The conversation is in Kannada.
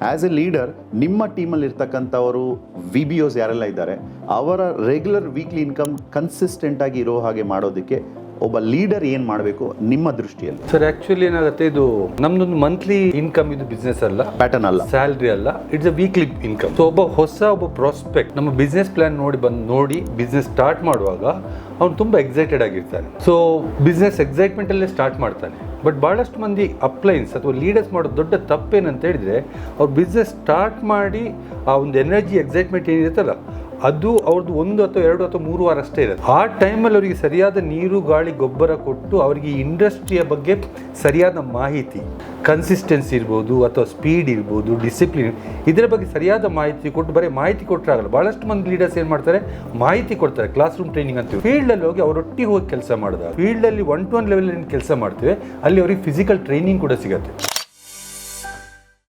ಆ್ಯಸ್ ಎ ಲೀಡರ್ ನಿಮ್ಮ ಟೀಮಲ್ಲಿ ಇರ್ತಕ್ಕಂಥವರು VBOs ಯಾರೆಲ್ಲ ಇದ್ದಾರೆ ಅವರ ರೆಗ್ಯುಲರ್ ವೀಕ್ಲಿ ಇನ್ಕಮ್ ಕನ್ಸಿಸ್ಟೆಂಟ್ ಆಗಿ ಇರೋ ಹಾಗೆ ಮಾಡೋದಕ್ಕೆ ಒಬ್ಬ ಲೀಡರ್ ಏನು ಮಾಡಬೇಕು ನಿಮ್ಮ ದೃಷ್ಟಿಯಲ್ಲಿ? ಸರ್ ಆಕ್ಚುಲಿ ಏನಾಗುತ್ತೆ, ಇದು ನಮ್ದೊಂದು ಮಂತ್ಲಿ ಇನ್ಕಮ್, ಇದು ಬಿಸ್ನೆಸ್ ಅಲ್ಲ, ಪ್ಯಾಟರ್ನ್ ಅಲ್ಲ, ಸ್ಯಾಲ್ರಿ ಅಲ್ಲ, it's a weekly income. So ಒಬ್ಬ ಪ್ರಾಸ್ಪೆಕ್ಟ್ ನಮ್ಮ ಬಿಸ್ನೆಸ್ ಪ್ಲಾನ್ ನೋಡಿ ಬಿಸ್ನೆಸ್ ಸ್ಟಾರ್ಟ್ ಮಾಡುವಾಗ ಅವ್ನು ತುಂಬ ಎಕ್ಸೈಟೆಡ್ ಆಗಿರ್ತಾನೆ. ಸೊ ಬಿಸ್ನೆಸ್ ಎಕ್ಸೈಟ್ಮೆಂಟ್ ಅಲ್ಲೇ ಸ್ಟಾರ್ಟ್ ಮಾಡ್ತಾನೆ. ಬಟ್ ಭಾಳಷ್ಟು ಮಂದಿ ಅಪ್ಲೈನ್ಸ್ ಅಥವಾ ಲೀಡರ್ಸ್ ಮಾಡೋ ದೊಡ್ಡ ತಪ್ಪೇನಂತ ಹೇಳಿದ್ರೆ, ಅವ್ರು ಬಿಸ್ನೆಸ್ ಸ್ಟಾರ್ಟ್ ಮಾಡಿ ಆ ಒಂದು ಎನರ್ಜಿ ಎಕ್ಸೈಟ್ಮೆಂಟ್ ಏನಿರುತ್ತಲ್ಲ, ಅದು ಅವ್ರದ್ದು 1 ಅಥವಾ 2 ಅಥವಾ 3 ವಾರ ಅಷ್ಟೇ ಇರುತ್ತೆ. ಆ ಟೈಮಲ್ಲಿ ಅವರಿಗೆ ಸರಿಯಾದ ನೀರು ಗಾಳಿ ಗೊಬ್ಬರ ಕೊಟ್ಟು ಅವರಿಗೆ ಈ ಇಂಡಸ್ಟ್ರಿಯ ಬಗ್ಗೆ ಸರಿಯಾದ ಮಾಹಿತಿ, ಕನ್ಸಿಸ್ಟೆನ್ಸಿ ಇರ್ಬೋದು ಅಥವಾ ಸ್ಪೀಡ್ ಇರ್ಬೋದು, ಡಿಸಿಪ್ಲಿನ್, ಇದರ ಬಗ್ಗೆ ಸರಿಯಾದ ಮಾಹಿತಿ ಕೊಟ್ಟು ಬರೀ ಮಾಹಿತಿ ಕೊಟ್ಟರೆ ಆಗಲ್ಲ. ಭಾಳಷ್ಟು ಮಂದಿ ಲೀಡರ್ಸ್ ಏನು ಮಾಡ್ತಾರೆ, ಮಾಹಿತಿ ಕೊಡ್ತಾರೆ, ಕ್ಲಾಸ್ ರೂಮ್ ಟ್ರೈನಿಂಗ್ ಅಂತೀವಿ. ಫೀಲ್ಡಲ್ಲಿ ಹೋಗಿ ಅವರೊಟ್ಟಿಗೆ ಹೋಗಿ ಕೆಲಸ ಮಾಡಿದಾಗ, ಫೀಲ್ಡಲ್ಲಿ 1-to-1 ಲೆವೆಲ್ ಏನು ಕೆಲಸ ಮಾಡ್ತೇವೆ ಅಲ್ಲಿ ಅವರಿಗೆ ಫಿಸಿಕಲ್ ಟ್ರೈನಿಂಗ್ ಕೂಡ ಸಿಗುತ್ತೆ.